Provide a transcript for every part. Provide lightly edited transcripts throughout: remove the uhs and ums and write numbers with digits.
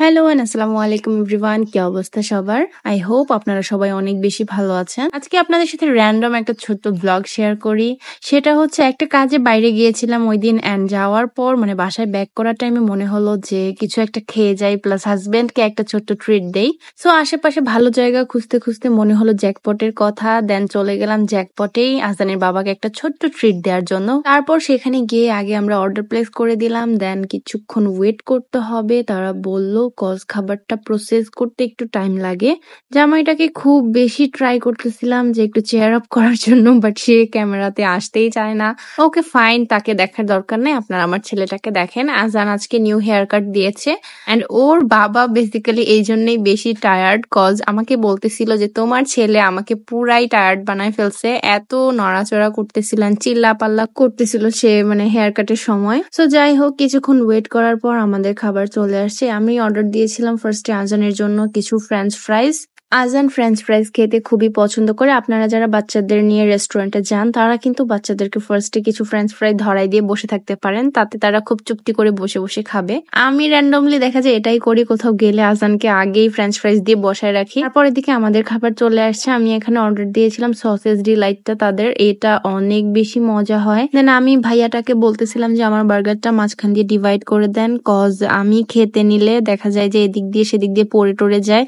Hello and আসসালামু আলাইকুম everyone, কি অবস্থা সবার? আই হোপ আপনারা সবাই অনেক বেশি ভালো আছেন। আজকে আপনাদের সাথে র্যান্ডম একটা ছোট্ট ব্লগ শেয়ার করি। সেটা হচ্ছে একটা কাজে বাইরে গিয়েছিলাম ওই দিন, অ্যান্ড যাওয়ার পর মানে বাসায় ব্যাক করার টাইমে মনে হলো যে কিছু একটা খেয়ে যাই, প্লাস হাজবেন্ডকে একটা ছোট্ট ট্রিট দেই। সো আশেপাশে ভালো জায়গা খুঁজতে খুঁজতে মনে হলো জ্যাকপটের কথা, দেন চলে গেলাম জ্যাকপটেই আজানের বাবাকে একটা ছোট্ট ট্রিট দেওয়ার জন্য। তারপর সেখানে গিয়ে আগে আমরা অর্ডার প্লেস করে দিলাম, দেন কিছুক্ষণ ওয়েট করতে হবে। তারা বলল কজ খাবারটা প্রসেস করতে একটু টাইম লাগে। জামাইটাকে খুব বেশি ট্রাই করতেছিলাম যে একটু চেয়ার আপ করার জন্য, বাট সে ক্যামেরাতে আসতেই চায় না। ওকে ফাইন, তাকে দেখার দরকার নেই, আপনারা আমার ছেলেটাকে দেখেন। আজান আজকে নিউ হেয়ার কাট দিয়েছে, অ্যান্ড ওর বাবা বেসিক্যালি এই জন্যই বেশি টায়ার্ড, কজ আমাকে বলতেছিল যে তোমার ছেলে আমাকে পুরাই টায়ার্ড বানায় ফেলছে, এত নড়াচড়া করতেছিলেন, চিল্লা পাল্লা করতেছিল সে মানে হেয়ার কাটের সময়। সো যাই হোক, কিছুক্ষণ ওয়েট করার পর আমাদের খাবার চলে আসছে। আমি অর্ডার দিয়েছিলাম ফার্স্টে আজানের জন্য কিছু ফ্রেঞ্চ ফ্রাইজ। আজান ফ্রেঞ্চ ফ্রাইজ খেতে খুবই পছন্দ করে। আপনারা যারা বাচ্চাদের নিয়ে রেস্টুরেন্টে যান তারা কিন্তু বাচ্চাদেরকে ফার্স্টে কিছু ফ্রেঞ্চ ফ্রাই ধরাই দিয়ে বসে থাকতে পারেন, তাতে তারা খুব চুপটি করে বসে বসে খাবে। আমি র্যান্ডমলি দেখা যায় এটাই করি, কোথাও গেলে আজানকে আগেই ফ্রেঞ্চ ফ্রাইজ দিয়ে বসায় রাখি। তারপর এদিকে আমাদের খাবার চলে আসছে। আমি এখানে অর্ডার দিয়েছিলাম সসেজ ডিলাইটটা, তাদের এটা অনেক বেশি মজা হয়। দেন আমি ভাইয়াটাকে বলতেছিলাম যে আমার বার্গারটা মাঝখান দিয়ে ডিভাইড করে দেন, কজ আমি খেতে নিলে দেখা যায় যে এদিক দিয়ে সেদিক দিয়ে পড়ে টরে যায়।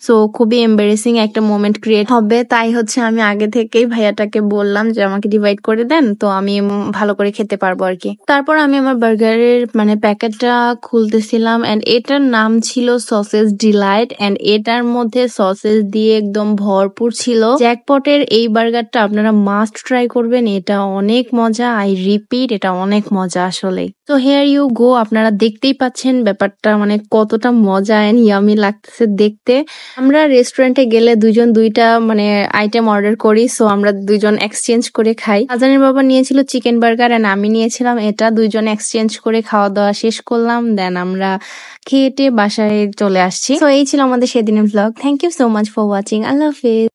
সো খুবই এম্বারেসিং একটা মোমেন্ট ক্রিয়েট হবে, তাই হচ্ছে আমি আগে থেকেই ভাইয়াটাকে বললাম যে আমাকে ডিভাইড করে দেন, তো আমি ভালো করে খেতে পারবো আর কি। তারপর আমি আমার বার্গারের মানে প্যাকেটটা খুলতেছিলাম, এন্ড এটার নাম ছিল সসেজ ডিলাইট, এন্ড এটার মধ্যে সসেজ দিয়ে একদম ভরপুর ছিল। জ্যাকপটের এই বার্গারটা আপনারা মাস্ট ট্রাই করবেন, এটা অনেক মজা। আই রিপিট, এটা অনেক মজা আসলে। তো হেয়ার ইউ গো, আপনারা দেখতেই পাচ্ছেন ব্যাপারটা মানে কতটা মজা এন্ড ইয়ামি লাগতেছে দেখতে। আমরা রেস্টুরেন্টে গেলে দুইজন দুইটা মানে আইটেম অর্ডার করি, সো আমরা দুইজন এক্সচেঞ্জ করে খাই। আজানের বাবা নিয়েছিল চিকেন বার্গার এন্ড আমি নিয়েছিলাম এটা, দুইজন এক্সচেঞ্জ করে খাওয়া দাওয়া শেষ করলাম, দেন আমরা খেয়ে বাসায় চলে আসছি। তো এই ছিল আমাদের সেদিনের blog. Thank you so much for watching. আল্লাহ হাফেজ।